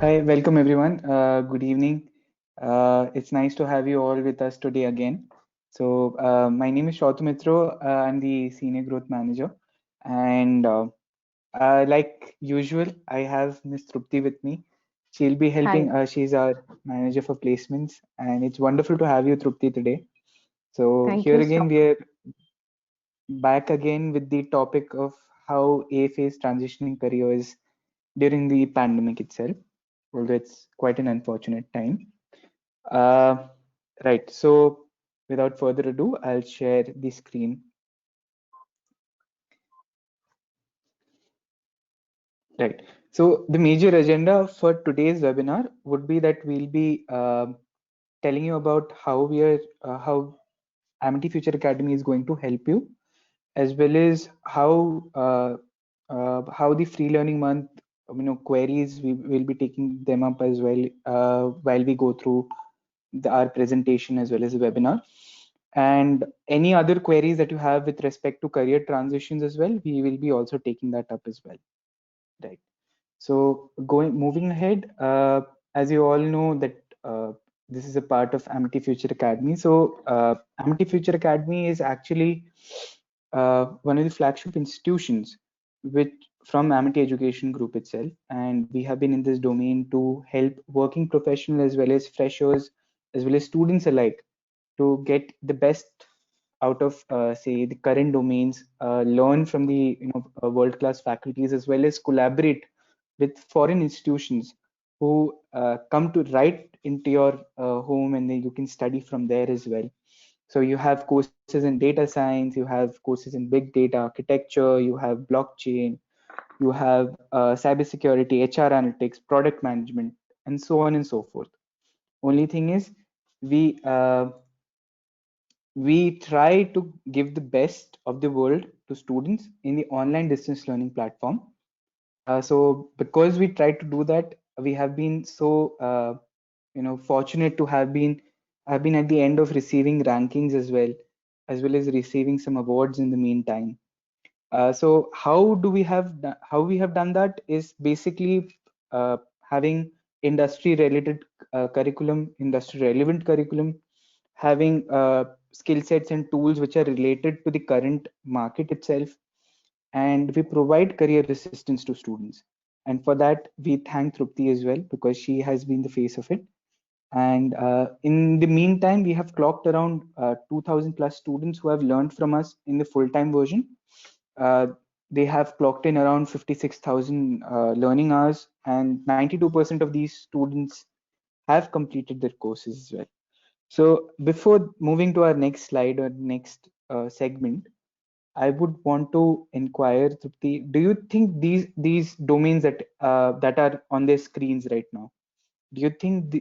Hi, welcome everyone. Good evening. It's nice to have you all with us today again. My name is Shautu Mitro. I'm the Senior Growth Manager. And like usual, I have Miss Trupti with me. She'll be helping. Hi, She's our manager for placements. And it's wonderful to have you, Trupti, today. So thank here you again, so we are back again with the topic of how AFA is transitioning careers during the pandemic itself, although it's quite an unfortunate time. Uh, right, so without further ado, I'll share the screen. Right, so the major agenda for today's webinar would be that we'll be telling you about how Amity Future Academy is going to help you, as well as how the free learning month, queries, we will be taking them up as well while we go through our presentation as well as the webinar. And any other queries that you have with respect to career transitions as well, we will be also taking that up as well. Right. So moving ahead, as you all know that this is a part of Amity Future Academy. So Amity Future Academy is actually one of the flagship institutions which from Amity Education Group itself, and we have been in this domain to help working professionals as well as freshers as well as students alike to get the best out of say the current domains, learn from the world-class faculties as well as collaborate with foreign institutions who come to right into your home, and then you can study from there as well. So you have courses in data science, you have courses in big data architecture, you have blockchain, you have cybersecurity, HR analytics, product management, and so on and so forth. Only thing is, we uh, we try to give the best of the world to students in the online distance learning platform. So because we try to do that, we have been so fortunate to have been at the end of receiving rankings as well as receiving some awards in the meantime. So how we have done that is basically having industry related curriculum, industry relevant curriculum, having skill sets and tools which are related to the current market itself, and we provide career assistance to students. And for that, we thank Trupti as well because she has been the face of it. And in the meantime, we have clocked around 2,000 plus students who have learned from us in the full-time version. Uh, they have clocked in around 56,000 learning hours, and 92% of these students have completed their courses as well. So before moving to our next slide or next segment, I would want to inquire, Trupti, do you think these domains that are on their screens right now, do you think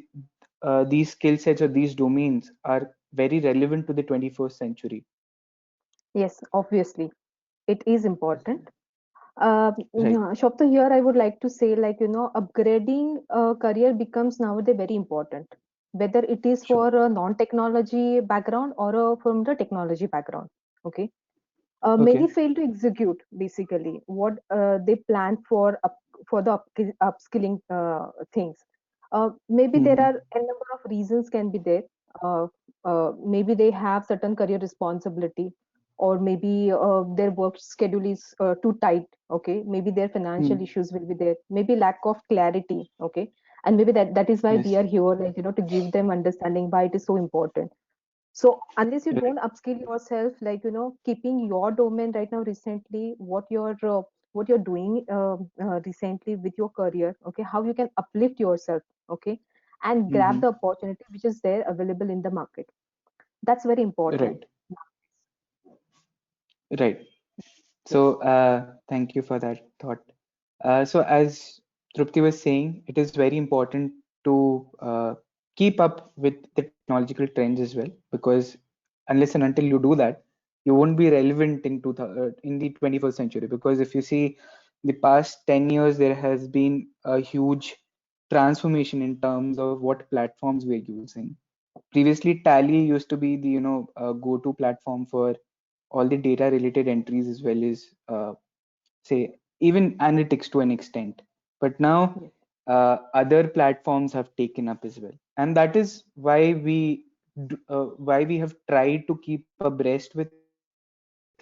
these skill sets or these domains are very relevant to the 21st century? yes, obviously, it is important. Right. Shopta, here I would like to say, upgrading career becomes nowadays very important, whether it is Sure. for a non-technology background or from the technology background. Okay. Many Okay. fail to execute basically what they plan for the upskilling things. Maybe there Mm-hmm. are a number of reasons can be there. Uh, Maybe they have certain career responsibility, or maybe their work schedule is too tight. Okay, maybe their financial Mm. issues will be there. Maybe lack of clarity. Okay, and maybe that is why we Yes. are here, to give them understanding why it is so important. So unless you Right. don't upskill yourself, keeping your domain right now, recently, what you're doing recently with your career, okay, how you can uplift yourself, okay, and grab Mm-hmm. the opportunity which is there available in the market. That's very important. Right. Right. So Yes. thank you for that thought. So as Trupti was saying, it is very important to keep up with the technological trends as well, because unless and until you do that, you won't be relevant in the 21st century. Because if you see the past 10 years, there has been a huge transformation in terms of what platforms we're using. Previously, Tally used to be the go-to platform for all the data related entries as well as say even analytics to an extent. But now Yes. other platforms have taken up as well, and that is why why we have tried to keep abreast with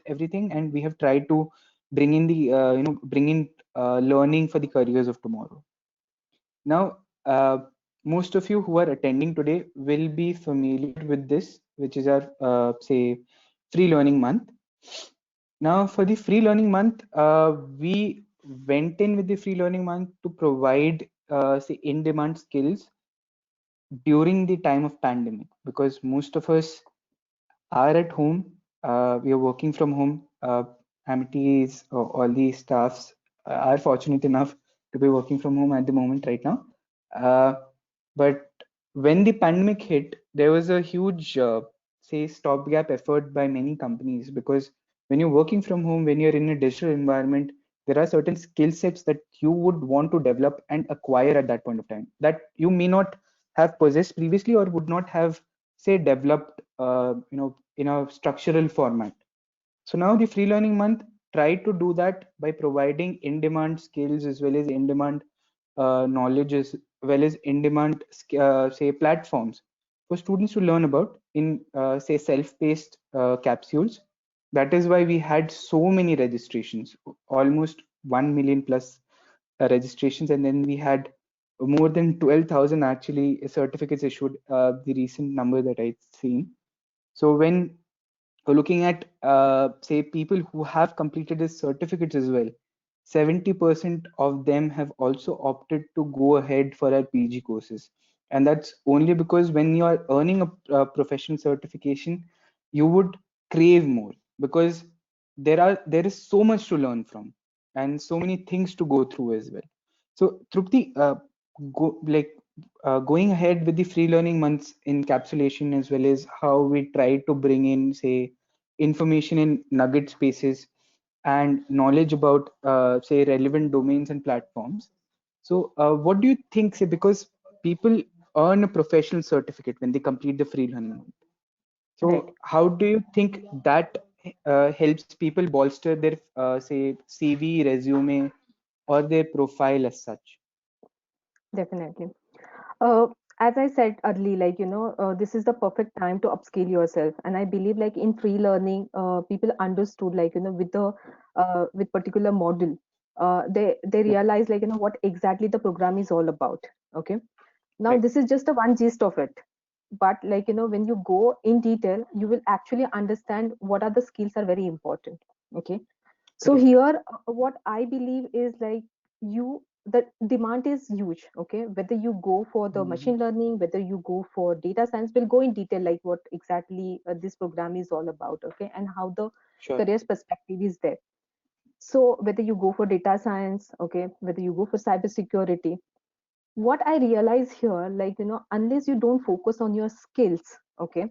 everything, and we have tried to bring in the bring in learning for the careers of tomorrow. Now, most of you who are attending today will be familiar with this, which is our say free learning month. Now, for the free learning month, we went in with the free learning month to provide say in-demand skills during the time of pandemic, because most of us are at home. We are working from home. Amity's all the staffs are fortunate enough to be working from home at the moment right now. Uh, but when the pandemic hit, there was a huge, say, stopgap effort by many companies, because when you're working from home, when you're in a digital environment, there are certain skill sets that you would want to develop and acquire at that point of time that you may not have possessed previously, or would not have, say, developed in a structural format. So now the free learning month tried to do that by providing in-demand skills as well as in-demand knowledge, as well as in-demand say platforms for students to learn about in say self-paced capsules. That is why we had so many registrations, almost 1 million plus registrations, and then we had more than 12,000 actually certificates issued, the recent number that I've seen. So when looking at say people who have completed the certificates as well, 70% of them have also opted to go ahead for our PG courses. And that's only because when you are earning a professional certification, you would crave more, because there is so much to learn from and so many things to go through as well. So Trupti, going ahead with the free learning months encapsulation, as well as how we try to bring in, say, information in nugget spaces and knowledge about, say, relevant domains and platforms. So, what do you think, say, because people earn a professional certificate when they complete the free learning month. Right. So, how do you think that helps people bolster their, say, CV, resume, or their profile as such? Definitely. uh, as I said early, like this is the perfect time to upskill yourself, and I believe like in free learning, people understood like with the with particular model, they Yep. realize like what exactly the program is all about. Okay, now Right. this is just a one gist of it, but like when you go in detail, you will actually understand what are the skills are very important. Okay, so Correct. here what I believe is like the demand is huge. Okay, whether you go for the Mhm. machine learning, whether you go for data science, we'll go in detail like what exactly this program is all about. Okay, and how the Sure. careers perspective is there. So whether you go for data science, okay, whether you go for cyber security, what I realize here, like unless you don't focus on your skills, okay,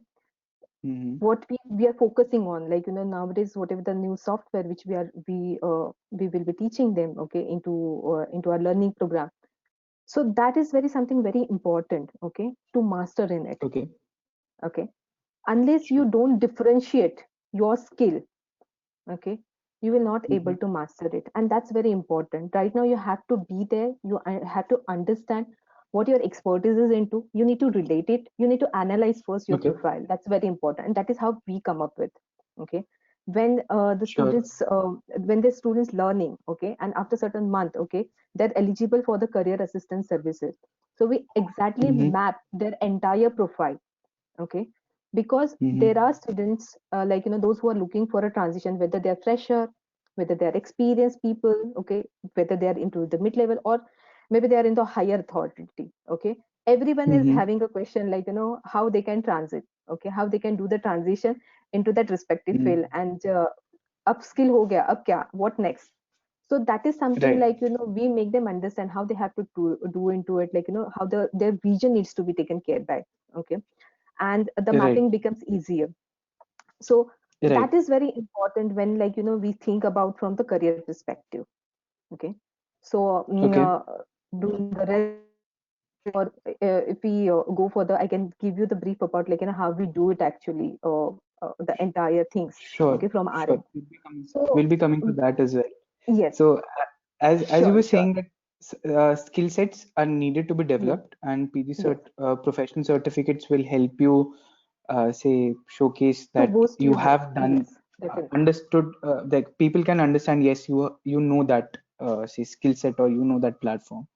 Hmm. what we are focusing on, like nowadays whatever the new software which we will be teaching them, okay, into our learning program. So that is very something very important, okay, to master in it. Okay. Okay, unless you Sure. don't differentiate your skill, okay, you will not able Hmm. to master it, and that's very important. Right now you have to be there, you have to understand what your expertise is into, you need to relate it, you need to analyze first your Okay. profile. That's very important, and that is how we come up with. Okay, when Sure. the students learning, okay, and after certain month, okay, they're eligible for the career assistance services. So we exactly Hmm. map their entire profile. Okay, because there Hmm. are students like those who are looking for a transition, whether they're fresher, whether they're experienced people, okay, whether they are into the mid level, or maybe they are in the higher authority. Okay, everyone is Hmm. having a question like how they can transit, okay, how they can do the transition into that respective Hmm. field, and upskill ho gaya ab kya, what next. So that is something Right. like we make them understand how they have to do into it, like how their vision needs to be taken care by. Okay, and the Right. mapping becomes easier. So Right. that is very important when like we think about from the career perspective. Okay, so Okay. doing the resume, or if we go further, I can give you the brief about like how we do it actually, the entire things, Sure. okay, from our Sure. end. We'll So be coming to that as well. yes, So, as you sure, were sure. saying that. skill sets are needed to be Yes, developed, and yes. professional certificates will help you say showcase To that boost you your work. have done Yes, definitely. understood, that people can understand, yes, you know that say skill set, or you know that platform,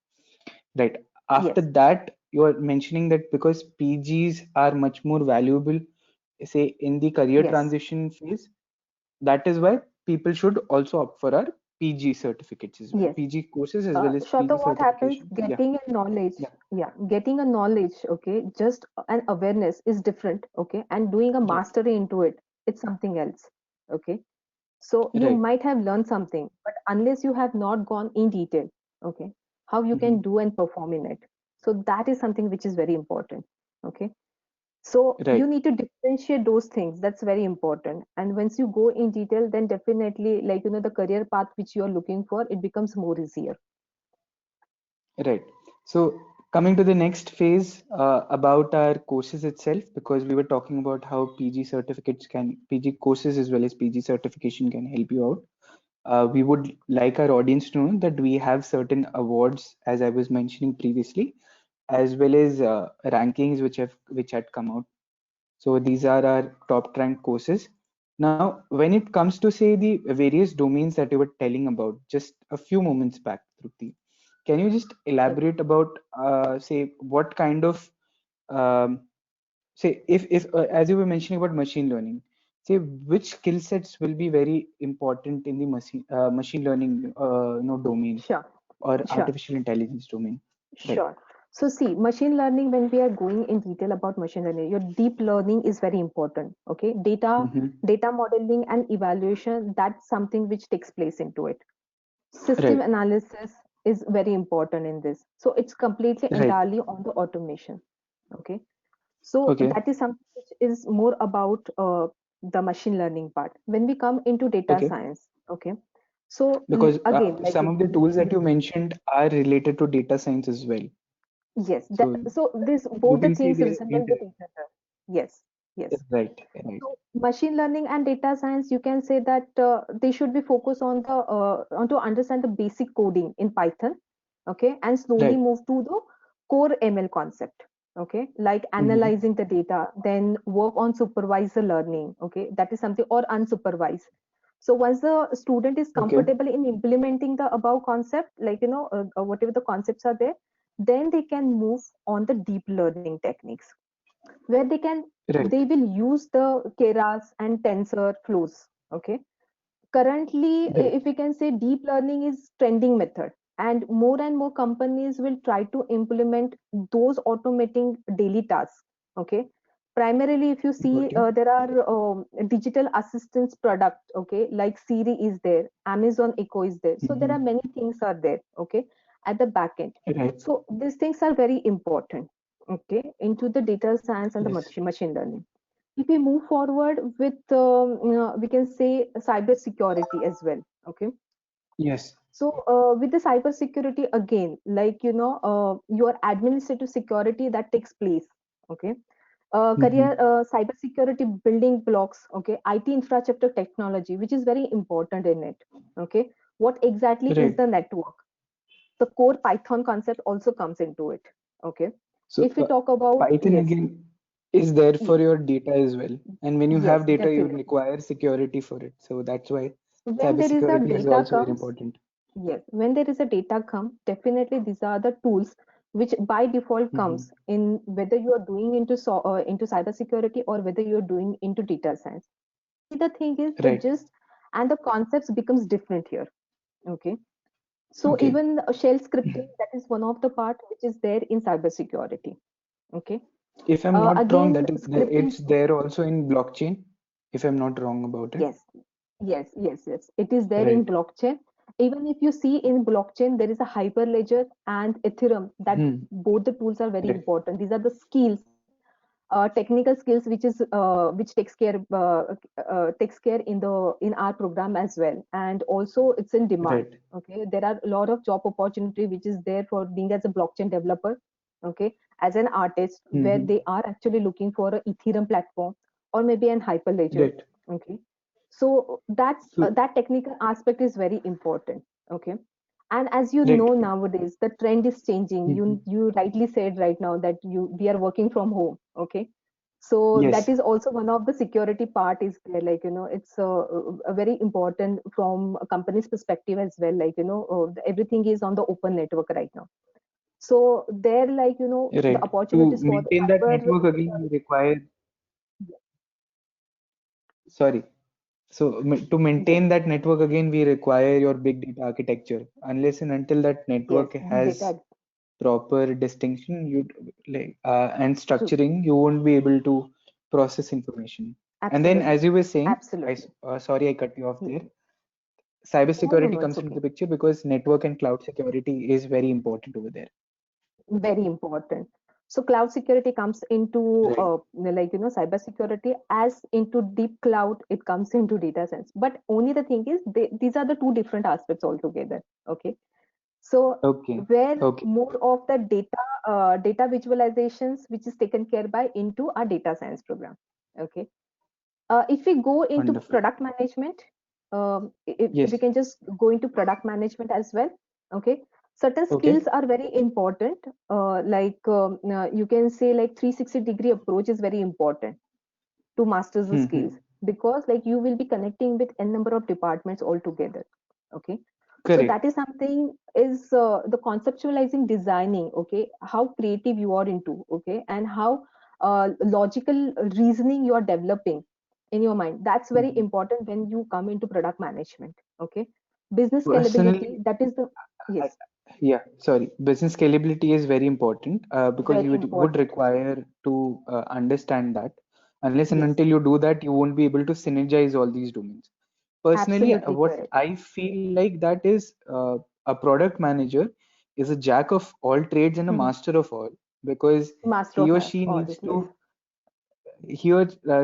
right? After Yes, that, you are mentioning that because PGs are much more valuable, say in the career yes, transition phase, that is why people should also opt for our PG certificates as well, yes. PG courses as well as PG Shraddha, what happens? certifications. Yeah, Getting a knowledge, yeah, yeah, getting a knowledge, okay, just an awareness is different, okay, and doing a right, mastery into it, it's something else, okay. So you right. might have learned something, but unless you have not gone in detail, okay, how you Hmm. can do and perform in it. So that is something which is very important, okay. So you Right, need to differentiate those things. That's very important. And once you go in detail, then definitely, like, the career path which you are looking for, it becomes more easier. right. So coming to the next phase about our courses itself, because we were talking about how PG courses as well as PG certification can help you out. We would like our audience to know that we have certain awards, as I was mentioning previously, as well as rankings which had come out. So these are our top ranked courses. Now, when it comes to say the various domains that you were telling about just a few moments back, Trupti, can you just Yes. elaborate about say what kind of um, say if as you were mentioning about machine learning, say which skill sets will be very important in the machine learning domain Sure, or sure, artificial intelligence domain, right? sure. So see, machine learning, when we are going in detail about machine learning, your deep learning is very important. Okay. Mm-hmm. Data modeling and evaluation, that's something which takes place into it. System Right, analysis is very important in this. So it's completely right. entirely on the automation. Okay. So Okay, that is something which is more about the machine learning part. When we come into data okay. science, okay. So Because again, like some of the tools that yes, you mentioned are related to data science as well. yes. So So this you both the can say things they're resemble with inter each other. Yes, yes. right, right. So machine learning and data science, you can say that they should be focused on the on to understand the basic coding in Python, okay, and slowly Right. move to the core ML concept, okay, like Mm-hmm. analyzing the data, then work on supervisor learning, okay, that is something, or unsupervised. So once the student is Okay. comfortable in implementing the above concept, like whatever the concepts are there, then they can move on the deep learning techniques where they Right. will use the keras and tensor flows, okay. Currently, Right. if we can say, deep learning is trending method, and more companies will try to implement those automating daily tasks, okay. Primarily, if you see, Got you. there are digital assistance product, okay, like Siri is there, Amazon Echo is there, so there Mm-hmm. are many things are there, okay, at the back end. Right. So these things are very important, okay, into the data science and the Yes. machine learning. If we move forward with we can say cyber security as well, okay. Yes. So with the cyber security, again, like your administrative security that takes place, okay. Career Mm-hmm. cyber security building blocks, okay, IT infrastructure technology, which is very important in it, okay. What exactly is Right. the network? The core Python concept also comes into it, okay. So If we talk about, Python yes, again is there yes, for your data as well. And when you yes, have data, you definitely. require security for it. So that's why When there is a cybersecurity is data also very comes, important. yes, when there is a data come, definitely these are the tools which by default Mm-hmm. comes in, whether you are doing into cybersecurity or whether you are doing into data science. Only the thing is the Right. gist and the concepts becomes different here. Okay. So Okay. even shell scripting, that is one of the part which is there in cybersecurity. Okay. If I'm not wrong, Again, that is scripting, it's there also in blockchain. If I'm not wrong about it. yes, yes, yes, yes. It is there in Right. blockchain. Even if you see in blockchain, there is a hyperledger and Ethereum. That Hmm. both the tools are very Right. important. These are the skills, technical skills, which takes care in our program as well. And also, it's in demand. Right. Okay, there are a lot of job opportunity which is there for being as a blockchain developer. Okay, as an artist, where Mm-hmm. they are actually looking for a Ethereum platform or maybe an hyperledger. Right. Okay, so So that technical aspect is very important, okay. And as you Right. know, nowadays the trend is changing. Mhm. You rightly said right now that you we are working from home. Okay, so that Yes. is also one of the security part is there. Like it's a very important from a company's perspective as well. Like everything is on the open network right now. So there, like the Right. To opportunities for the maintain that cyber network again, we security. require, sorry. So to Yes, maintain that network again, we require your big data architecture. Unless and until that yes, network big has data. proper distinction, you like and True. structuring, you won't be able to process information. And then, Absolutely, as you were saying, absolutely. sorry I cut you off Yes. there. No, no, Cybersecurity no. It's comes into the okay. picture because network and cloud security is very important over there. Very important. So cloud security comes into Right. like cyber security as into deep cloud. It comes into data science. But only the thing is, these are the two different aspects altogether. Okay. So Okay. where Okay. more of the data visualizations, which is taken care by into our data science program. Okay. If we go into Wonderful. product management, if we Yes. can just go into product management as well. Okay, certain skills Okay. are very important. You can say like 360-degree approach is very important to master the skills, Hmm. because like you will be connecting with n number of departments altogether. Okay, so that Correct. is something is the conceptualizing designing. Okay, how creative you are into. Okay, and how logical reasoning you are developing in your mind. That's very Mhm. important when you come into product management. Okay, business scalability, Personally, that is the, I, yes, yeah, sorry. Business scalability is very important because very you would important. require to understand that. Unless and Yes, until you do that, you won't be able to synergize all these domains. Personally, absolutely what correct. I feel like that is a product manager is a jack of all trades and a Mhm. master of all, because Master he of or none, she all needs yes, to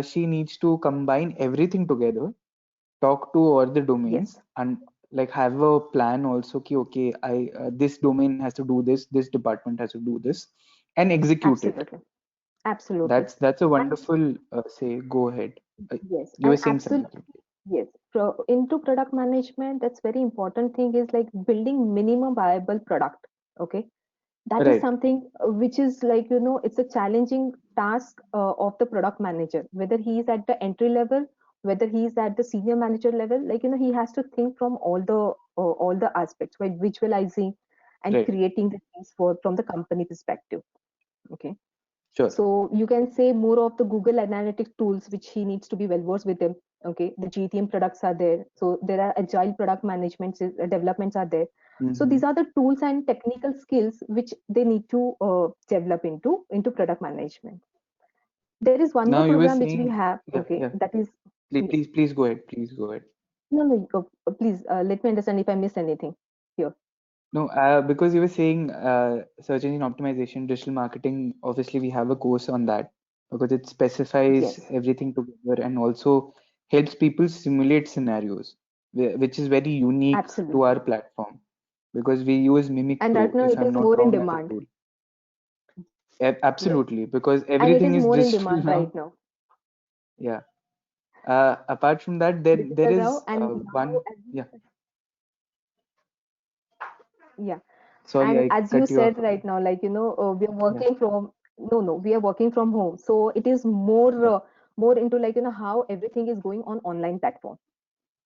she needs to combine everything together, talk to all the domains, yes, and like have a plan also ki, okay, I this domain has to do this department has to do this, and execute it. absolutely, absolutely. That's a And wonderful say. Go ahead. uh, yes, you were and saying something. absolutely, yes. Into product management, that's very important thing is like building minimum viable product. Okay, that is Right. something which is like it's a challenging task of the product manager, whether he is at the entry level, whether he is at the senior manager level. Like he has to think from all the aspects, by visualizing and Right. creating the things for from the company perspective. Okay, Sure. so you can say more of the Google Analytics tools, which he needs to be well versed with them. Okay, the GTM products are there. So there are agile product management developments are there. So Hmm. these are the tools and technical skills which they need to develop into product management. There is one more Now you were program which we saying, have. yeah, Okay, yeah. that is, yes. Please go ahead. Please go ahead. No, no. Please let me understand if I missed anything here. No, because you were saying search engine optimization, digital marketing. Obviously, we have a course on that because it specifies Yes, everything together and also helps people simulate scenarios, which is very unique to absolutely. our platform because we use Mimic And right Pro, now if it I'm is not more in wrong, as a demand. tool. Yes, Absolutely, because and it everything is is more in digital demand right now. now. Yeah. Apart from that, there Digital now, is and now one. as you Yeah. said, yeah, Sorry, and I as you cut you said off right again. now, like we are Yeah. working from, no, no, we are working from home, so it is Yeah. more into like how everything is going on online platform.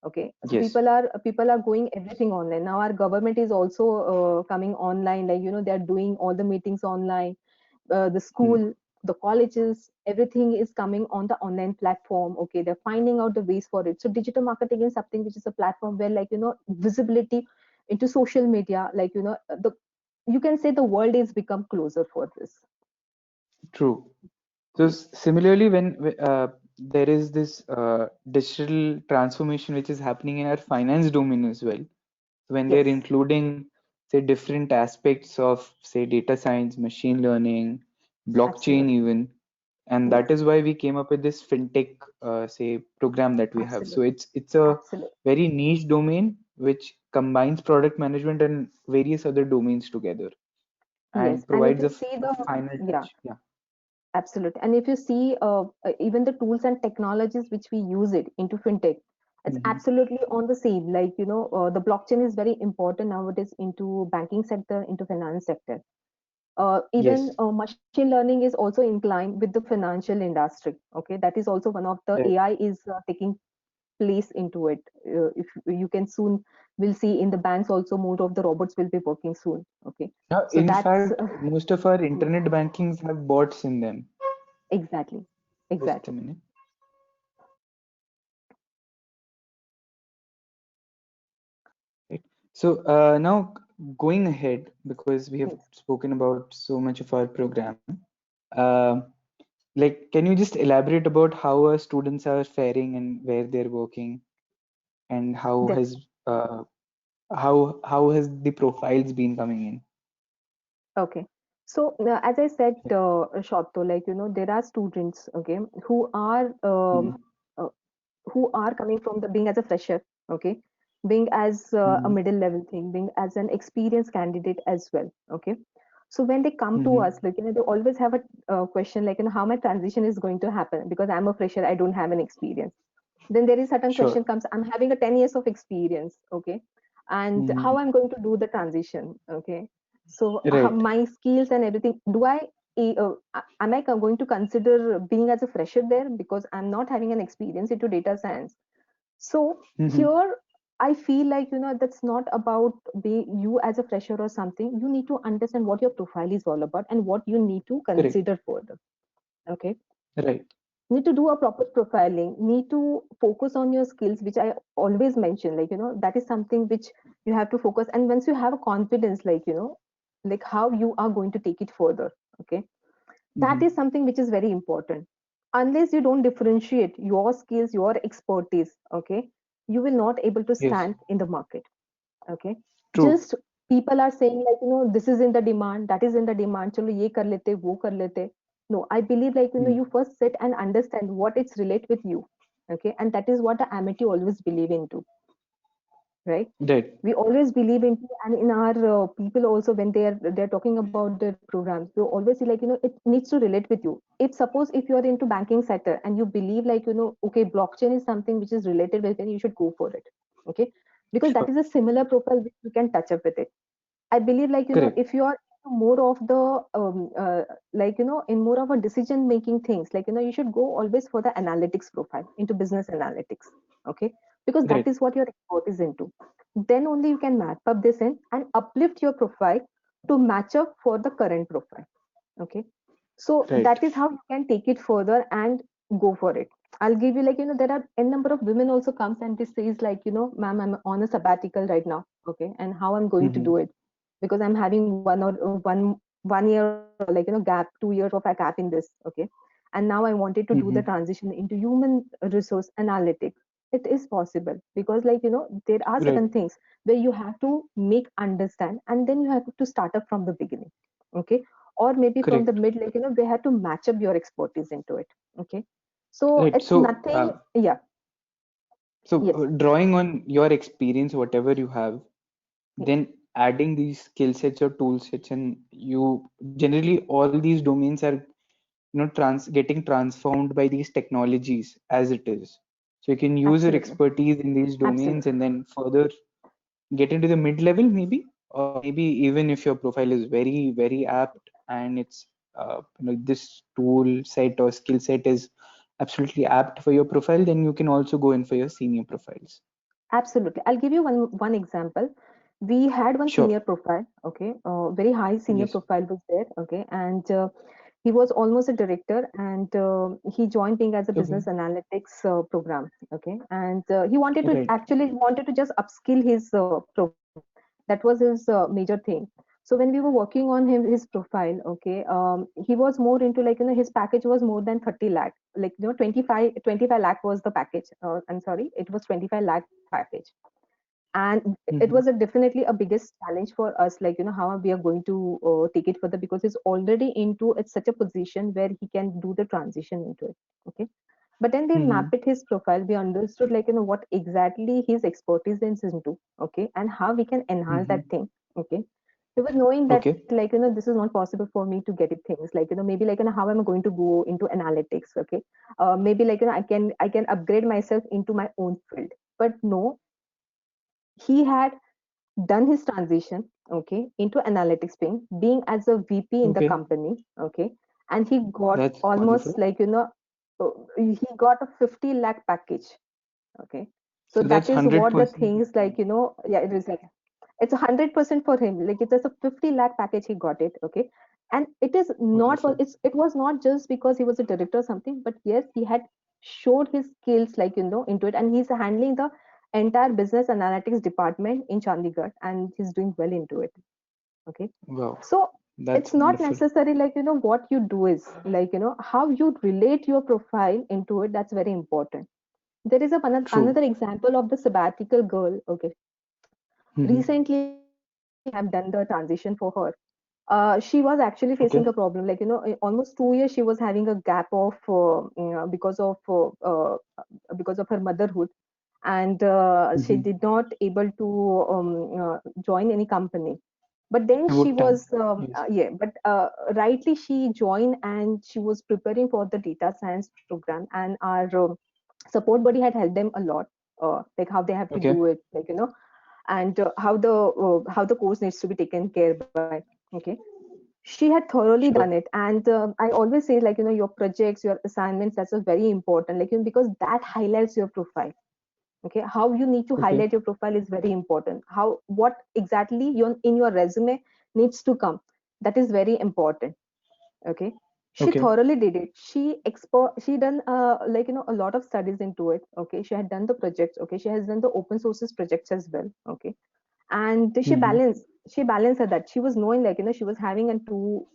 Okay, so Yes. people are going everything online now. Our government is also coming online, like they are doing all the meetings online. The Hmm. school, the colleges, everything is coming on the online platform. Okay, they're finding out the ways for it. So digital marketing is something which is a platform where like visibility into social media, like the you can say the world is become closer for this. True. So Yes, similarly, when there is this digital transformation which is happening in our finance domain as well, when we are yes, including say different aspects of say data science, machine learning, blockchain absolutely. even, and Yes, that is why we came up with this fintech say program that we have. So absolutely, it's a absolutely. very niche domain which combines product management and various other domains together Yes, and and if provides you see a the, final yeah, touch. Yeah. absolutely. And if you see even the tools and technologies which we use it into fintech, It's Mm-hmm. absolutely on the same, like, the blockchain is very important nowadays into banking sector, into finance sector. Even Yes. machine learning is also inclined with the financial industry. Okay, that is also one of the Right. AI is taking place into it. If you can soon, we'll see in the banks also more of the robots will be working soon. Okay, Yeah, so in that's fact, most of our yeah, internet bankings have bots in them. exactly, Just a exactly. minute. Right. So now going ahead, because we have Yes. spoken about so much of our program, uh, like can you just elaborate about how our students are faring and where they're working, and uh, how has the profiles been coming in? Okay. So as I said, Shotto, like there are students, okay, Mm-hmm. uh, who are coming from the being as a fresher, okay, being as a Mm-hmm. middle level thing, being as an experienced candidate as well, okay. So when they come to us, Mm-hmm. like they always have a question like how my transition is going to happen because I'm a fresher, I don't have an experience. Then there is certain Sure. question comes, I'm having a 10 years of experience, okay, and how Mm-hmm. I'm going to do the transition, okay. So Right. my skills and everything, do I am I going to consider being as a fresher there because I'm not having an experience into data science? So Mm-hmm. here I feel like that's not about be you as a fresher or something. You need to understand what your profile is all about and what you need to Correct. consider further, okay. Right. Need to do a proper profiling, need to focus on your skills, which I always mention, like that is something which you have to focus. And once you have a confidence, like like how you are going to take it further, okay, that is Mm-hmm. something which is very important. Unless you don't differentiate your skills, your expertise, okay, you will not able to Yes. stand in the market, okay. True. Just people are saying like this is in the demand, that is in the demand, chalo ye kar lete, wo kar lete. No, I believe like Mm. you first sit and understand what it's relate with you, okay, and that is what the Amity always believe into, right? Right. We always believe into, and in our people also when they're talking about their programs, they always say like it needs to relate with you. If suppose if you're into banking sector and you believe like okay, blockchain is something which is related with it, you should go for it, okay, because that Sure. is a similar profile which you can touch up with it. I believe like Correct. if you are more of the like in more of a decision making things, like you should go always for the analytics profile into business analytics, okay, because that Right. is what your expert is into. Then only you can map up this in and uplift your profile to match up for the current profile, okay. So Right. that is how you can take it further and go for it. I'll give you like there are n number of women also comes and they says like ma'am, I'm on a sabbatical right now, okay, and how I'm going to Mm-hmm. do it because I'm having one year or like gap, 2 years of a gap in this, okay, and now I wanted to do the Mm-hmm. transition into human resource analytics. It is possible because like there are Right. certain things where you have to make understand and then you have to start up from the beginning, okay, or maybe from the Correct. mid, like they had to match up your expertise into it, okay. So Right. it's So, nothing, yeah. Yes, drawing on your experience, whatever you have, yes, then adding these skill sets or tool sets, and you generally all these domains are getting transformed by these technologies as it is. So you can use your absolutely, expertise in these domains absolutely, and then further get into the mid level maybe, or maybe even if your profile is very very apt and it's this tool set or skill set is absolutely apt for your profile, then you can also go in for your senior profiles. absolutely. I'll give you one example. We had one Sure. senior profile, okay, very high senior Yes. profile was there, okay, and he was almost a director, and he joined being as a Okay. business analytics program, okay, and he wanted to Right. actually wanted to just upskill his program. That was his major thing. So when we were working on his profile, okay, he was more into like his package was more than 30 lakh, like 25 lakh was the package. I'm sorry, it was 25 lakh package, and it was Mm-hmm. definitely a biggest challenge for us, like how we are going to take it further because he's already into it's such a position where he can do the transition into it, okay. But then we Mm-hmm. mapped it his profile, we understood like what exactly his expertise is into, okay, and how we can enhance Mm-hmm. that thing, okay. He was knowing that Okay. like this is not possible for me to get it things like maybe like how am I going to go into analytics, okay, maybe like I can upgrade myself into my own field, But no, he had done his transition, okay, into analytics, being as a VP in the Okay. company, okay, and he got That's almost wonderful. like he got a 50 lakh package, okay. So So that that's is what the 100%. things like, yeah, it is like it's 100% for him. Like it is a 50 lakh package, he got it, okay. And it is not Wonderful. it was not just because he was a director or something, but yes, he had showed his skills like into it, and he's handling the entire business analytics department in Chandigarh, and he's doing well into it, okay. Wow. So That's it's not wonderful. necessary like what you do is like how you relate your profile into it. That's very important. There is True. another example of the sabbatical girl. Okay, Hmm. recently I have done the transition for her. She was actually facing a Okay. problem. Like almost 2 years she was having a gap of because of her motherhood, and she Hmm. did not able to join any company. But then she What time? was Yes. but rightly she joined, and she was preparing for the data science program, and our support body had helped them a lot, like how they have to Okay. do it, like and how the course needs to be taken care by, okay. She had thoroughly done Sure. it, and I always say like your projects, your assignments, that's a very important, like because that highlights your profile. Okay, how you need to Okay. highlight your profile is very important. How what exactly your in your resume needs to come, that is very important, okay. She Okay. thoroughly did it. She done like a lot of studies into it, okay. She had done the projects, okay. She has done the open sources projects as well, okay. And Hmm. she balanced that. She was knowing like she was having a 2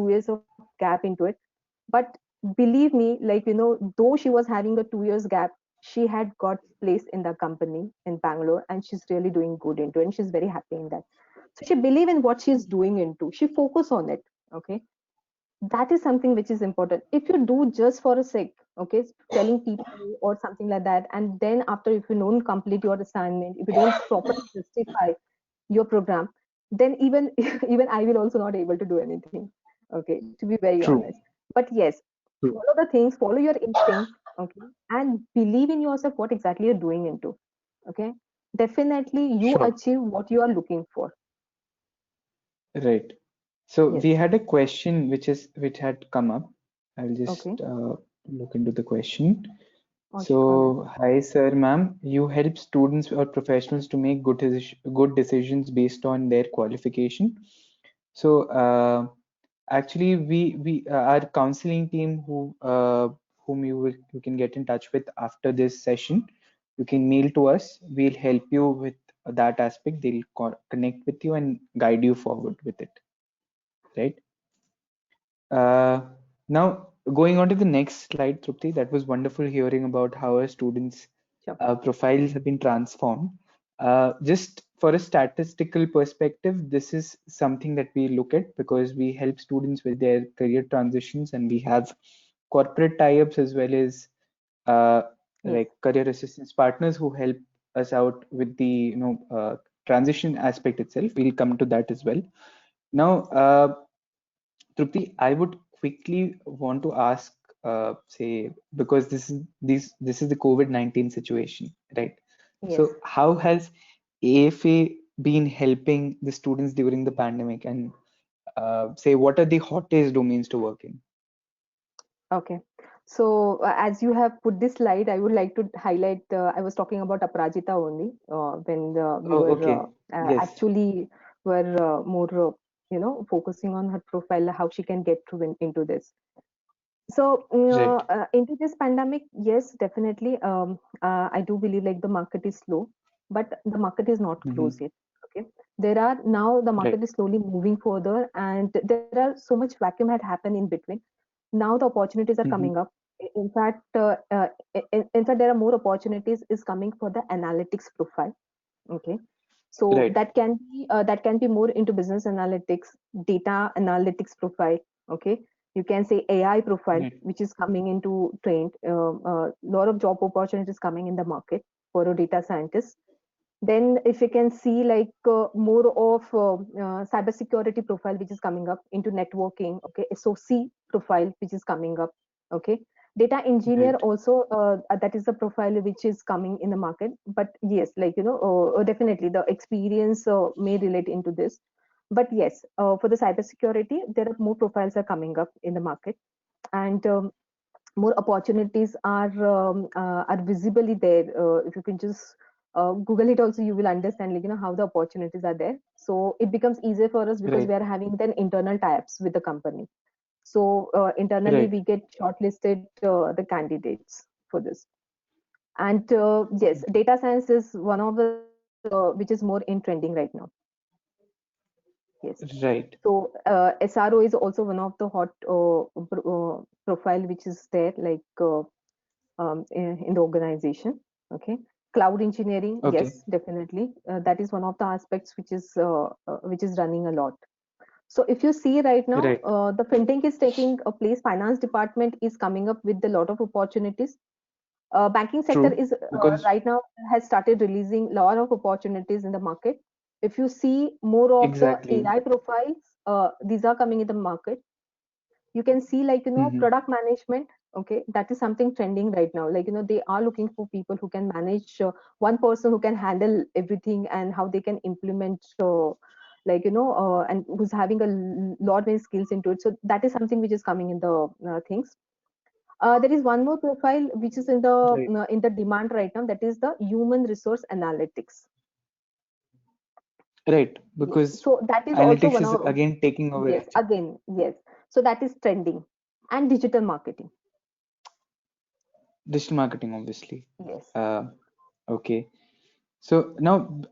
years of gap into it. But believe me, like though she was having a 2 years gap, she had got placed in the company in Bangalore, and she's really doing good into it, and she's very happy in that. So she believe in what she's doing into, she focus on it, okay. That is something which is important. If you do just for a sake, okay, telling people or something like that, and then after if you don't complete your assignment, if you don't properly justify your program, then even even I will also not able to do anything, okay, to be very honest. True. But yes, True. follow the things, follow your instinct, okay, and believe in yourself what exactly you're doing into, okay. Definitely you Sure. achieve what you are looking for. Right. So Yes. we had a question which had come up. I'll just Okay. look into the question. All right. So, hi, sir, ma'am. You help students or professionals to make good decisions based on their qualification. So, actually, our counseling team whom you can get in touch with after this session, you can mail to us. We'll help you with that aspect. They'll connect with you and guide you forward with it, right? Uh, Now, going on to the next slide, Trupti, that was wonderful hearing about how our students' Sure. profiles have been transformed. Just for a statistical perspective, this is something that we look at because we help students with their career transitions, and we have corporate tie-ups as well as uh, Yes. like career assistance partners who help us out with the transition aspect itself. We'll come to that as well. Now, Trupti, I would quickly want to ask, say, because this is the COVID-19 situation, right? Yes. So, how has AFA been helping the students during the pandemic, and say, what are the hottest domains to work in? Okay. So, as you have put this slide, I would like to highlight. I was talking about Aparajita only when we Oh, were okay. Yes, actually were more, focusing on her profile, how she can get through into this. So, right. into this pandemic, yes, definitely. I do believe like the market is slow, but the market is not Hmm. closed yet. Okay, there are now the Right. market is slowly moving further, and there are so much vacuum had happened in between. Now the opportunities are Hmm. coming up. In fact, in fact, there are more opportunities is coming for the analytics profile. Okay, so Right. that can be more into business analytics, data analytics profile. Okay, you can say AI profile, Right. which is coming into trend. Lot of job opportunities coming in the market for a data scientist. Then, if you can see like more of cybersecurity profile, which is coming up into networking. Okay, SOC profile, which is coming up. Okay, Data engineer Right. also, that is the profile which is coming in the market. But yes, definitely the experience may relate into this. But yes, for the cybersecurity, there are more profiles are coming up in the market, and more opportunities are visibly there. If you can just Google it, also you will understand how the opportunities are there. So it becomes easier for us because we Right. are having then internal tie-ups with the company. So internally Right. we get shortlisted the candidates for this. And yes, data science is one of the which is more in trending right now. Yes. Right. So SRO is also one of the hot profile which is there, like in the organization. Okay. Cloud engineering, Okay. yes, definitely. That is one of the aspects which is running a lot. So if you see right now, Right. the fintech is taking a place. Finance department is coming up with a lot of opportunities. Banking sector True. is Because right now has started releasing a lot of opportunities in the market. If you see more of the exactly. AI profiles, these are coming in the market. You can see, Hmm. product management. Okay, that is something trending right now. They are looking for people who can manage, one person who can handle everything, and how they can implement, and who's having a lot many skills into it. So that is something which is coming in the things. There is one more profile which is Right. in the demand right now. That is the human resource analytics. Right. Yes. Because So that is also analytics one is of, again taking over yes, actually. again, yes. So that is trending. And digital marketing. Digital marketing, obviously. Yes. Uh, okay. So now,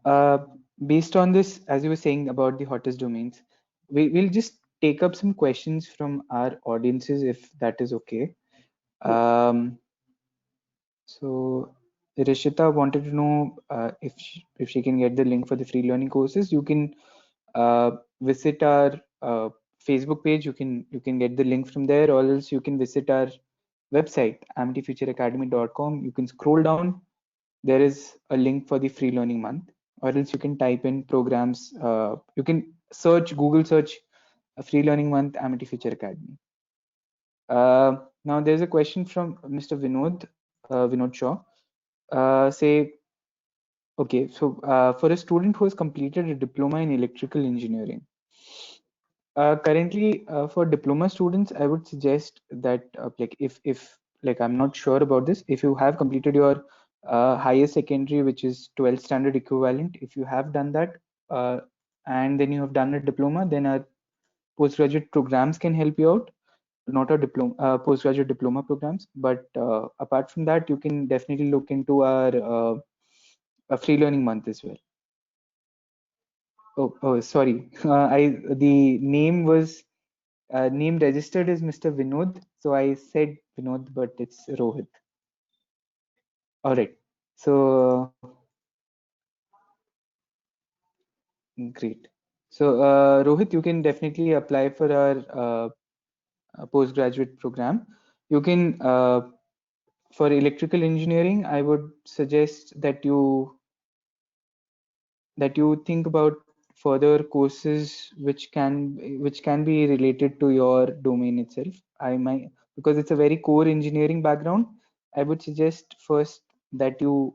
based on this, as you were saying about the hottest domains, we'll just take up some questions from our audiences, if that is okay. Yes. Um, so Rishita wanted to know if she can get the link for the free learning courses. You can visit our Facebook page. You can get the link from there, or else you can visit our website, amityfutureacademy.com. You can scroll down. There is a link for the free learning month, or else you can type in programs. You can Google search a free learning month, Amity Future Academy. Now there's a question from Mr. Vinod Shaw. Say, okay, so for a student who has completed a diploma in electrical engineering, currently, for diploma students, I would suggest that if like I'm not sure about this, if you have completed your higher secondary, which is 12th standard equivalent, if you have done that, uh, and then you have done a diploma, then our postgraduate programs can help you out. Not a diploma, postgraduate diploma programs, but apart from that, you can definitely look into our a free learning month as well. Oh, sorry. The name was name registered is Mr. Vinod, so I said Vinod, but it's Rohit. All right. So great. So Rohit, you can definitely apply for our postgraduate program. You can for electrical engineering. I would suggest that you think about further courses which can be related to your domain itself. I might, because it's a very core engineering background, I would suggest first that you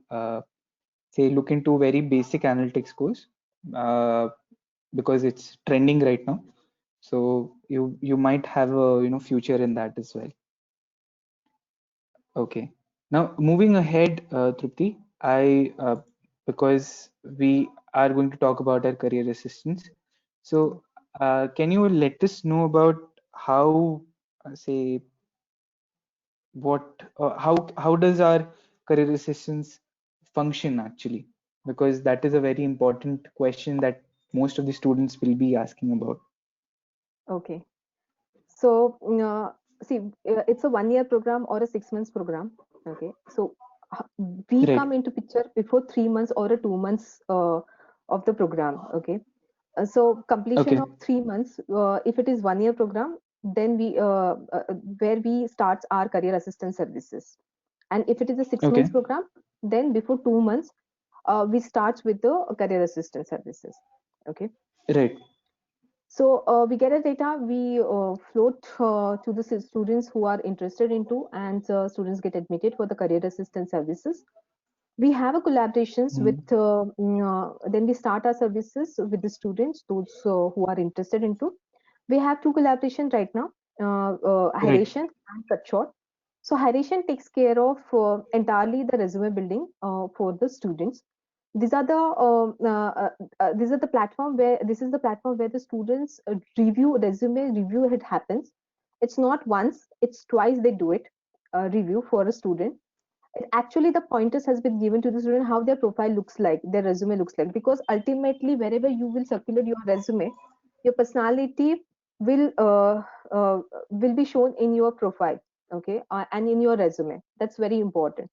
say look into very basic analytics course, uh, because it's trending right now, so you might have a future in that as well. Okay. Now, moving ahead, Trupti, because we are going to talk about our career assistance. So, can you let us know about how, say, how does our career assistance function actually? Because that is a very important question that most of the students will be asking about. Okay. So, see, it's a 1 year program or a 6 months program. Okay. So, we Right. come into picture before 3 months or a 2 months of the program. Okay. So, completion Okay. of 3 months, if it is 1 year program, then where we start our career assistance services. And if it is a six Okay. months program, then before 2 months, we start with the career assistance services. Okay. Right. So we get a data, we float to the students who are interested into, and students get admitted for the career assistance services. We have a collaborations with, Mm. then we start our services with the students, those who are interested into. We have two collaborations right now, Right. Hiration and Kachor. So Hiration takes care of entirely the resume building for the students. These are the these are the platform where this is the platform where the students review resume review. It happens. It's not once, it's twice they do it, review for a student. Actually the pointers has been given to the student how their profile looks like, their resume looks like, because ultimately wherever you will circulate your resume, your personality will uh, uh, will be shown in your profile, okay, and in your resume. That's very important.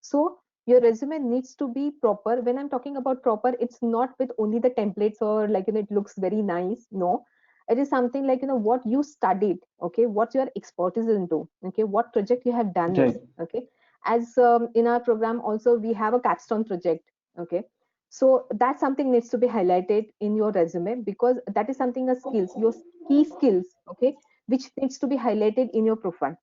So your resume needs to be proper. When I'm talking about proper, it's not with only the templates or like, it looks very nice. No, it is something like, what you studied, okay, what your expertise into, okay, what project you have done Right. is, okay. As in our program also we have a capstone project, okay. So that something needs to be highlighted in your resume, because that is something, a skills, your key skills, okay, which needs to be highlighted in your profile.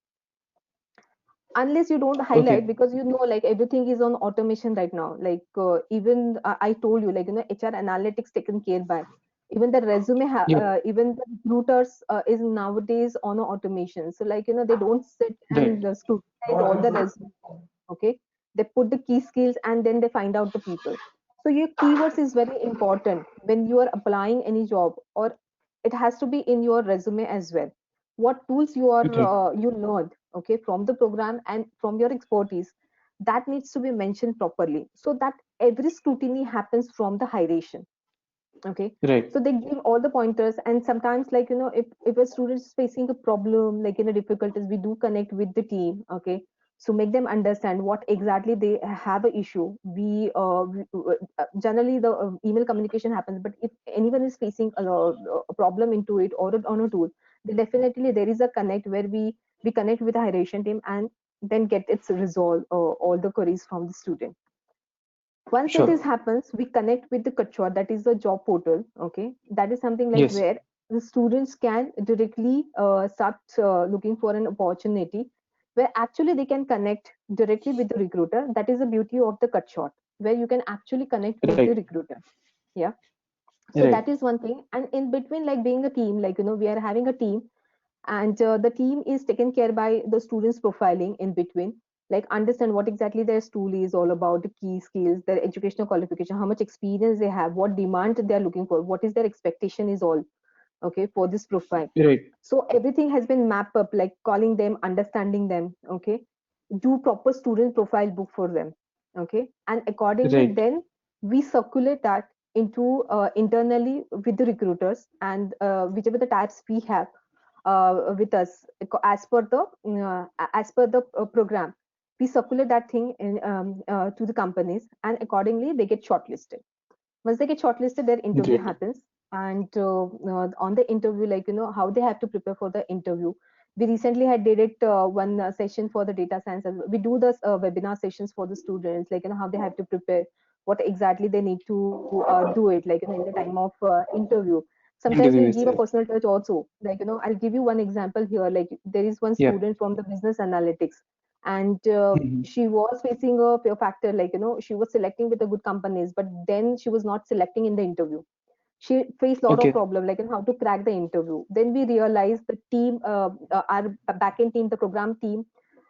Unless you don't highlight, Okay. because like everything is on automation right now, like even I told you, like, HR analytics taken care by, even the resume Yep. even the recruiters is nowadays on automation. So like, they don't sit and Right. scrutinize all the resume, okay. They put the key skills and then they find out the people. So your keywords is very important when you are applying any job, or it has to be in your resume as well. What tools you are Right. you learned, okay, from the program and from your expertise, that needs to be mentioned properly, so that every scrutiny happens from the hiration. Okay. Right. So they give all the pointers, and sometimes, like, if a student is facing a problem, like in a difficulties, we do connect with the team, okay. So make them understand what exactly they have a issue. We generally the email communication happens, but if anyone is facing a problem into it, or on a tool, then definitely there is a connect where we connect with the hierarchy team, and then get its resolve all the queries from the student. Once it is Sure. happens, we connect with the Kachwa, that is the job portal, okay. That is something like Yes. where the students can directly start looking for an opportunity, where actually they can connect directly with the recruiter. That is the beauty of the Kachwa, where you can actually connect with the Right. recruiter. Yeah. So Right. that is one thing. And in between, like being a team, like, we are having a team, and the team is taken care by the students profiling in between, like understand what exactly their stool is all about, the key skills, their educational qualification, how much experience they have, what demand they are looking for, what is their expectation is all, okay, for this profile. Right. So everything has been mapped up, like calling them, understanding them, okay. Do proper student profile book for them, okay. And accordingly Right. then we circulate that into internally with the recruiters, and whichever the types we have with us, as per the program, we circulate that thing to the companies, and accordingly they get shortlisted. Once they get shortlisted, their interview Great. happens. And on the interview, like, how they have to prepare for the interview. We recently had did it one session for the data science, and we do this webinar sessions for the students, like, how they have to prepare, what exactly they need to do it, like, in the time of interview. Sometimes we'll Interview give a itself. personal touch also, like, I'll give you one example here. Like, there is one Yeah. student from the business analytics, and Hmm. she was facing a fear factor, like, she was selecting with the good companies, but then she was not selecting in the interview. She faced a lot of Okay. problem, like, in how to crack the interview. Then we realized the team, our backend team, the program team,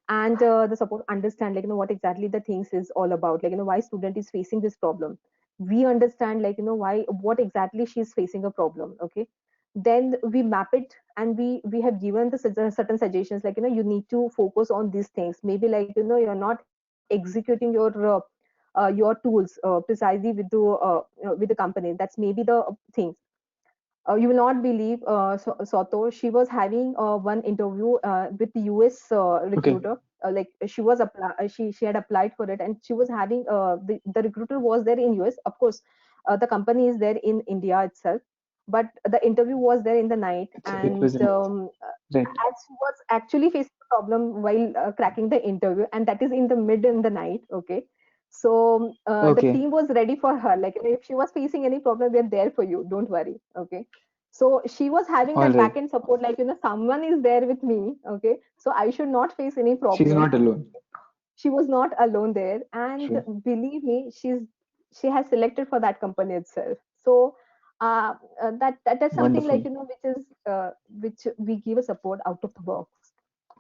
and the support understand, like, what exactly the things is all about, like, why student is facing this problem. We understand, like, why, what exactly she's facing a problem, okay. Then we map it, and we have given the certain suggestions, like, you need to focus on these things. Maybe, like, you're not executing your tools precisely with the company. That's maybe the thing. You will not believe, Soto, she was having one interview with the US Okay. recruiter. Like, she had applied for it, and she was having the recruiter was there in US. Of course, the company is there in India itself, but the interview was there in the night, It was and in. Right. as she was actually facing a problem while cracking the interview, and that is in the mid in the night. Okay, so the Okay. team was ready for her. Like, if she was facing any problem, we are there for you. Don't worry. Okay, So she was having All that right. back end support, like, someone is there with me. Okay. So I should not face any She's problem. not alone. She was not alone there. And True. believe me, she has selected for that company itself. So that is something, like, Wonderful. which is which we give a support out of the box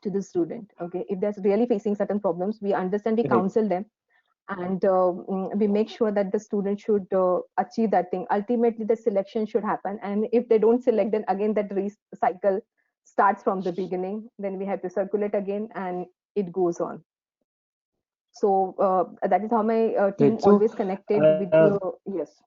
to the student. Okay. If they're really facing certain problems, we understand, we Right. counsel them, and we make sure that the student should achieve that thing. Ultimately the selection should happen, and if they don't select, then again that cycle starts from the beginning. Then we have to circulate again, and it goes on. So that is how my Right. team So, always connected uh, with the. Yes.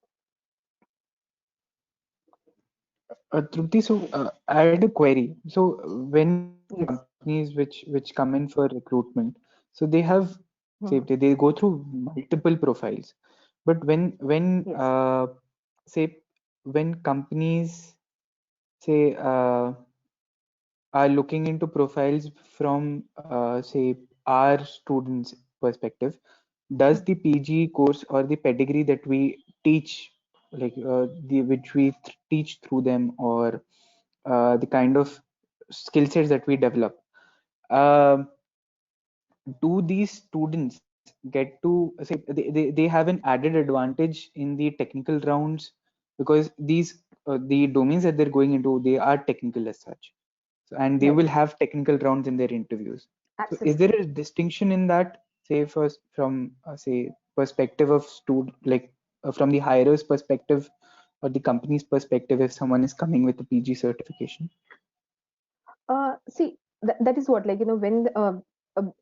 Trupti, so I had a query. So when Yes. companies which come in for recruitment, so they have, say Mhm. they go through multiple profiles, but Yes. say when companies say are looking into profiles from say our students' perspective, does Mhm. the PG course or the pedigree that we teach, like the which we teach through them, or the kind of skill sets that we develop, um, do these students get to say they have an added advantage in the technical rounds, because these the domains that they're going into, they are technical as such, so, and they Right. will have technical rounds in their interviews. So is there Absolutely. a distinction in that, say first from say perspective of student, like from the hirer's perspective or the company's perspective, if someone is coming with a PG certification? See, that is what, like, when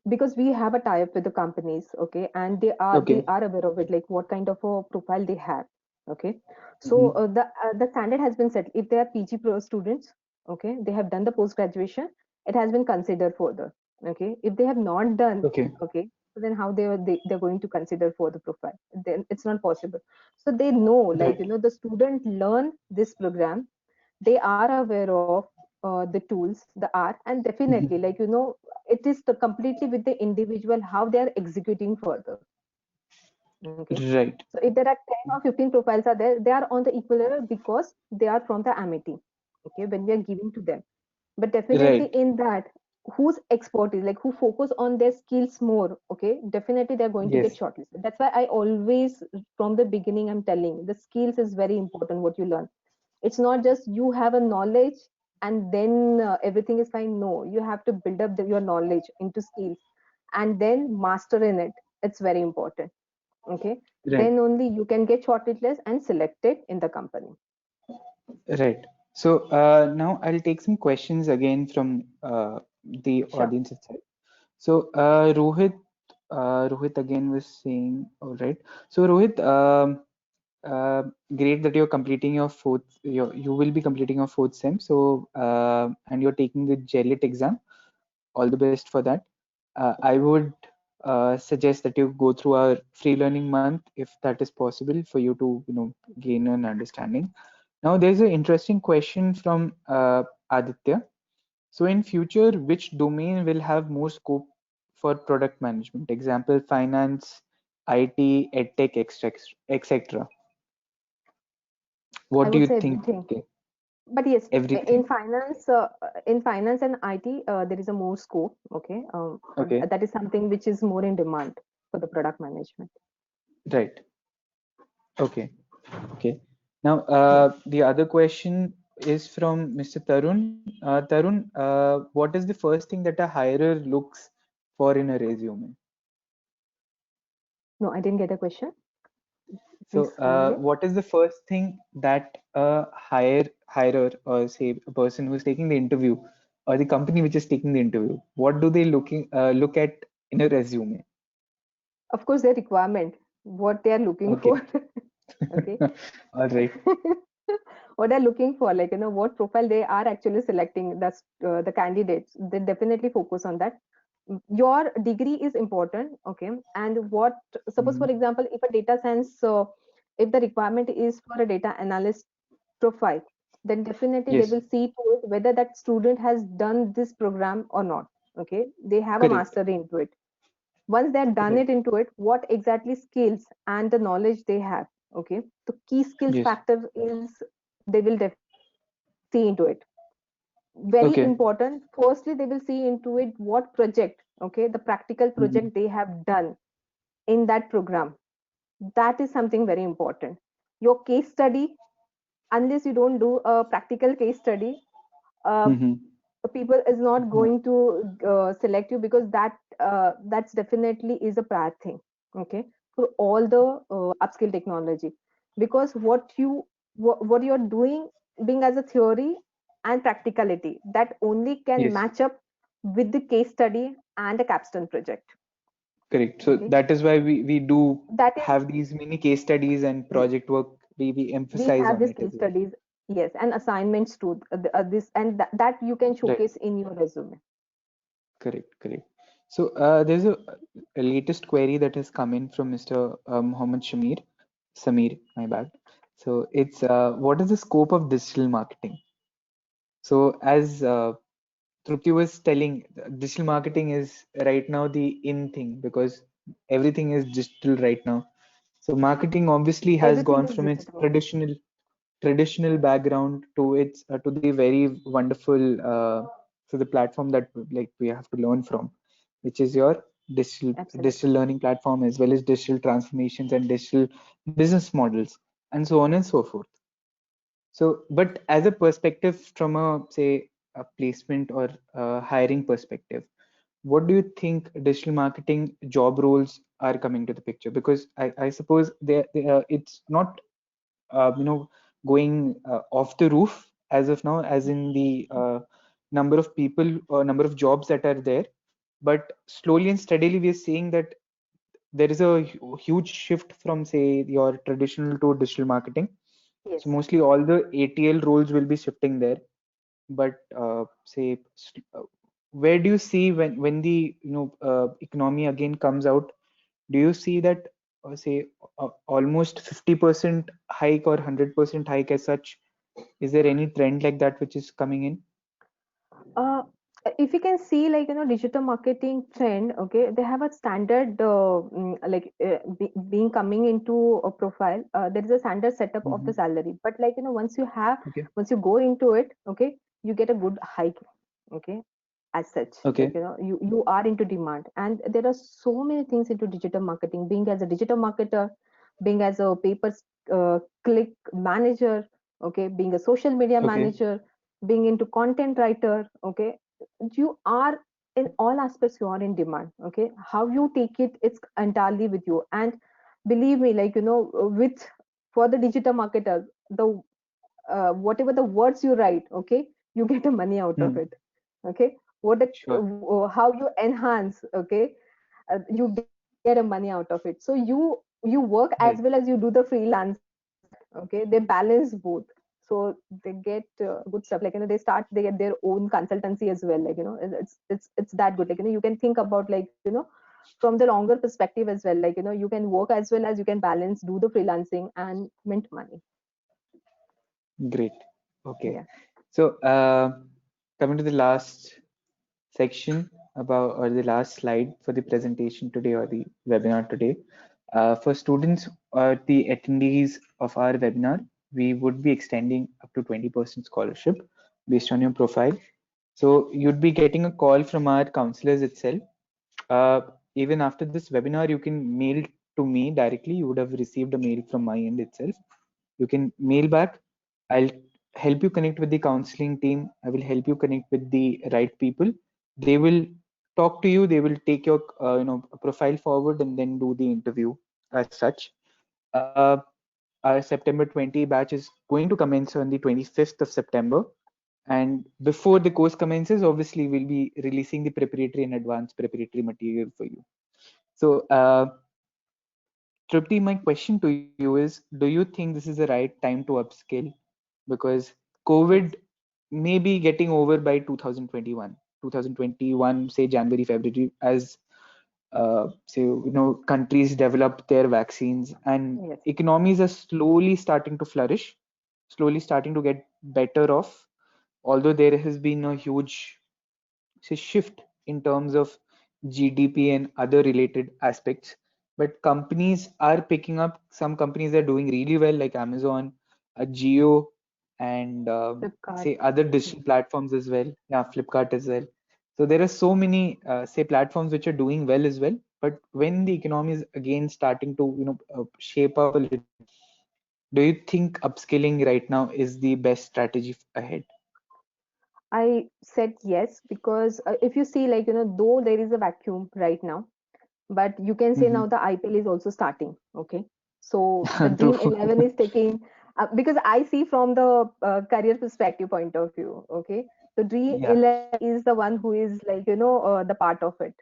because we have a tie-up with the companies, okay, and they Okay. are aware of it, like what kind of a profile they have, okay. So Hmm. the standard has been set. If they are PG pro students, okay, they have done the post graduation, it has been considered further, okay. If they have not done, Okay. okay, so then how they're going to consider for the profile? Then it's not possible. So they know, like, Right. the student learn this program, they are aware of the tools, the art, and definitely, Mhm. like, it is completely with the individual how they are executing further. Okay. Right. So if there are 10 or 15 profiles are there, they are on the equal level because they are from the Amity. Okay, when we are giving to them. But definitely Right. in that, whose expertise, like who focus on their skills more, okay, definitely they're going to get Yes. shortlisted. That's why I always, from the beginning, I'm telling the skills is very important what you learn. It's not just you have a knowledge and then everything is fine. No, you have to build up your knowledge into skills and then master in it. It's very important. Okay. Right. Then only you can get shortlisted and selected in the company. Right. So now I'll take some questions again from the Sure. audience itself. So Rohit again was saying, all right. So Rohit, uh, great that you're completing your fourth. You will be completing your fourth sem. So and you're taking the JELIT exam. All the best for that. I would suggest that you go through our free learning month if that is possible for you to gain an understanding. Now there's an interesting question from Aditya. So in future, which domain will have more scope for product management? Example, finance, IT, edtech, etc. I What do would you say think? everything. But yes, Everything. in finance and IT, there is a more scope. Okay, Okay. that is something which is more in demand for the product management. Right. Okay. Okay. Now, Yes. the other question is from Mr. Tarun. Tarun, what is the first thing that a hirer looks for in a resume? No, I didn't get a question. So, Please come again. what is the first thing that a hirer, or say a person who's taking the interview, or the company which is taking the interview, what do they look at in a resume? Of course, their requirement, what they are looking Okay. for. Okay. All right. What they're looking for, like, what profile they are actually selecting. That's the candidates. They definitely focus on that. Your degree is important, okay. And what, suppose for Mhm. example, if a data science, if the requirement is for a data analyst profile, then definitely they Yes. will see to it whether that student has done this program or not. Okay, they have a Correct. mastery into it. Once they're done Right. it into it, what exactly skills and the knowledge they have. Okay, the key skills Yes. factor is they will definitely look into it. see into it. Very Okay. important. Firstly, they will see into it what project, okay, the practical Hmm. project they have done in that program. That is something very important. Your case study, unless you don't do a practical case study, uh, Hmm. people is not going to select you, because that's definitely is a bad thing, okay, for all the upskill technology. Because what you're doing, being as a theory and practicality, that only can Yes. match up with the case study and a capstone project. Correct. So Okay, that is why we do that is, have these mini case studies and project work. We we emphasize have on these it as case well. studies, yes, and assignments too, this and that you can Right. showcase in your resume. Correct. Correct. So there's a latest query that has come in from Mr. Mohammed Samir, my bad. So it's what is the scope of digital marketing? So as Trupti was telling, digital marketing is right now the in thing because everything is digital right now. So marketing obviously has Everything gone is from its digital. traditional background to its to the very wonderful to the platform that like we have to learn from, which is your Absolutely. digital learning platform as well as digital transformations and digital business models and so on and so forth. So, but as a perspective from a say a placement or hiring perspective, what do you think digital marketing job roles are coming to the picture? Because I suppose it's not going off the roof as of now, as in the number of people or number of jobs that are there, but slowly and steadily we are seeing that there is a huge shift from say your traditional to digital marketing. So Yes. mostly all the ATL roles will be shifting there. But where do you see when the economy again comes out? Do you see that say almost 50% hike or 100% hike as such? Is there any trend like that which is coming in? Uh, if you can see, like, digital marketing trend, okay, they have a standard, being coming into a profile. There is a standard setup of the Hmm. salary, but like, Okay. once you go into it, okay, you get a good hike, okay, as such. Like, Okay. you are into demand, and there are so many things into digital marketing. Being as a digital marketer, being as a click manager, okay, being a social media Okay. manager, being into content writer, okay, you are in all aspects, you are in demand, okay. How you take it, it's entirely with you. And believe me, like, with for the digital marketer, the whatever the words you write, okay, you get a money out of Hmm. it, okay. Sure. How you enhance, okay, you get a money out of it. So you work as well as you Right. do the freelancing, okay, they balance both. So they get good stuff, like, they get their own consultancy as well, like, it's that good, like, you can think about, like, from the longer perspective as well, like, you can work as well as you can balance, do the freelancing and mint money. Great. Okay. Yeah. So coming to the last section about or the last slide for the presentation today or the webinar today. For students or the attendees of our webinar, we would be extending up to 20% scholarship based on your profile. So you'd be getting a call from our counselors itself. Even after this webinar, you can mail to me directly. You would have received a mail from my end itself. You can mail back. I'll help you connect with the counseling team. I will help you connect with the right people. They will talk to you. They will take your profile forward and then do the interview as such. Uh, our September 20 batch is going to commence on the 25th of September. And before the course commences, obviously, we'll be releasing the preparatory and advanced preparatory material for you. So, Tripti, my question to you is, do you think this is the right time to upskill? Because COVID Yes. may be getting over by 2021, 2021, say January, February, as say countries develop their vaccines and Yes. economies are slowly starting to flourish, slowly starting to get better off. Although there has been a huge shift in terms of GDP and other related aspects. But companies are picking up. Some companies are doing really well, like Amazon, Geo, and Flipkart. say other Yeah. digital platforms as well. Yeah, Flipkart as well. So there are so many say platforms which are doing well as well. But when the economy is again starting to shape up a little bit, do you think upskilling right now is the best strategy ahead? I said yes because if you see, like, though there is a vacuum right now, but you can say now Hmm. the IPL is also starting. Okay. So the True. Dream 11 is taking, because I see from the career perspective point of view. Okay. The Dream Yeah, 11 is the one who is, like, the part of it.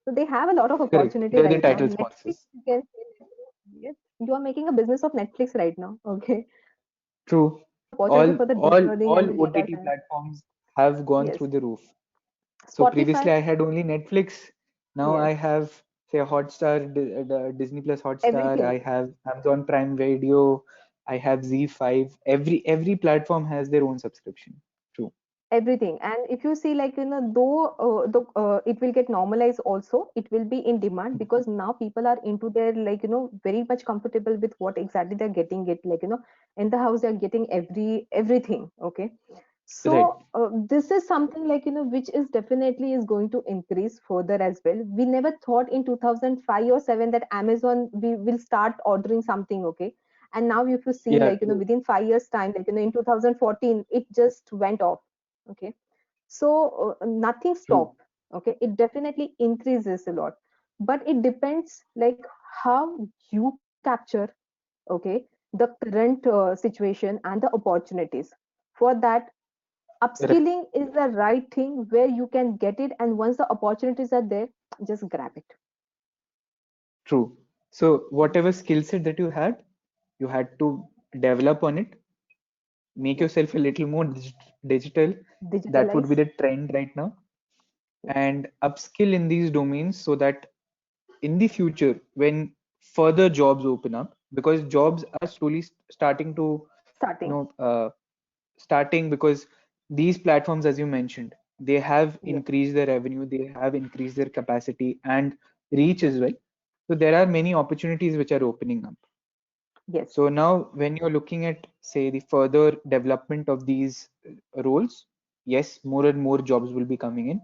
So they have a lot of correct. opportunity They're the right now. title Netflix, sponsors. you can say, like, yes, you are making a business of Netflix right now. Okay. True. Opportunity All for the deep all learning and the all data OTT science. platforms have gone Yes. through the roof. So previously Spotify. I had only Netflix. Now Yes. I have say Hotstar, Disney Plus Hotstar. Everything. I have Amazon Prime Video. I have Z5. Every platform has their own subscription. True. Everything. And if you see, like, though it will get normalized also, it will be in demand because now people are into their, like, very much comfortable with what exactly they're getting it, like, in the house they're getting everything. Okay. Right. So this is something, like, which is definitely is going to increase further as well. We never thought in 2005 or 7 that Amazon we will start ordering something. Okay. And now if you see, Yeah. like, True. within 5 years time, like, in 2014 it just went off. Okay. So nothing True. stop. Okay. It definitely increases a lot, but it depends, like, how you capture, okay, the current situation and the opportunities. For that, Right. upskilling is the right thing where you can get it, and once the opportunities are there, just grab it. True. So whatever skill set that you had to develop on it, make Yes. yourself a little more digital. That would be Digitalize. the trend right now, Yes. and upskill in these domains so that in the future when further jobs open up, because jobs are slowly starting to you Starting. know uh, starting because these platforms, as you mentioned, they have Yes. increased their revenue, they have increased their capacity and reach as well. So there are many opportunities which are opening up. Yes. So now when you're looking at say the further development of these roles, yes, more and more jobs will be coming in,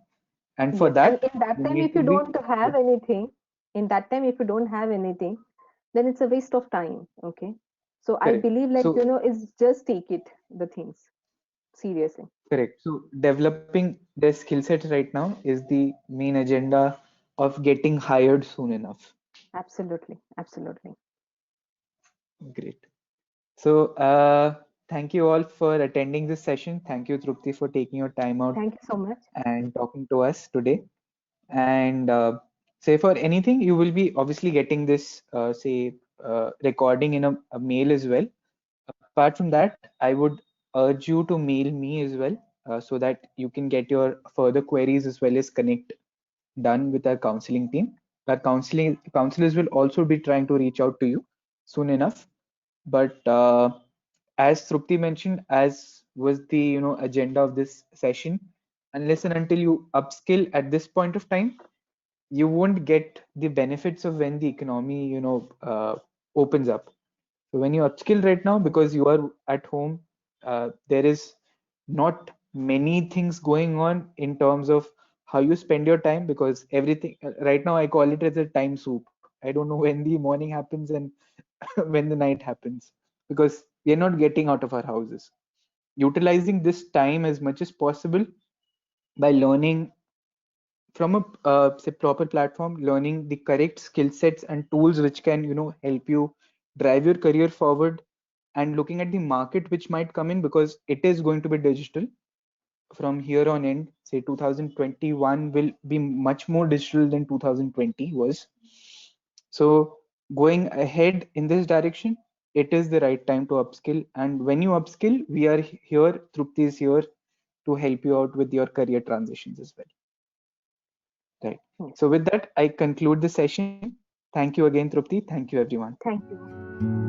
and for Yes. And that in that you time, need if to you be don't have anything, in that time, if you don't have anything, then it's a waste of time. Okay. So I correct. believe, like, So is just take it, the things seriously. correct. So developing their skill sets right now is the main agenda of getting hired soon enough. Absolutely. Absolutely. Great. So thank you all for attending this session. Thank you, Trupti, for taking your time out Thank you so much. and talking to us today. And say for anything, you will be obviously getting this say recording in a mail as well. Apart from that, I would urge you to mail me as well, so that you can get your further queries as well as connect done with our counseling team. Our counseling counselors will also be trying to reach out to you soon enough. But as Trupti mentioned, as was the agenda of this session, unless and until you upskill at this point of time, you won't get the benefits of when the economy opens up. So when you upskill right now, Yes. because you are at home, there is not many things going on in terms of how you spend your time, because everything right now I call it as a time soup. I don't know when the morning happens and when the night happens, because we are not getting out of our houses. Utilizing this time as much as possible by learning from a say proper platform, learning the correct skill sets and tools which can help you drive your career forward, and looking at the market which might come in, because it is going to be digital from here on in. Say 2021 will be much more digital than 2020 was. So going ahead in this direction, it is the right time to upskill. And when you upskill, we are here, Trupti is here to help you out with your career transitions as well. Right. Yes. So with that, I conclude the session. Thank you again, Trupti. Thank you, everyone. Thank you.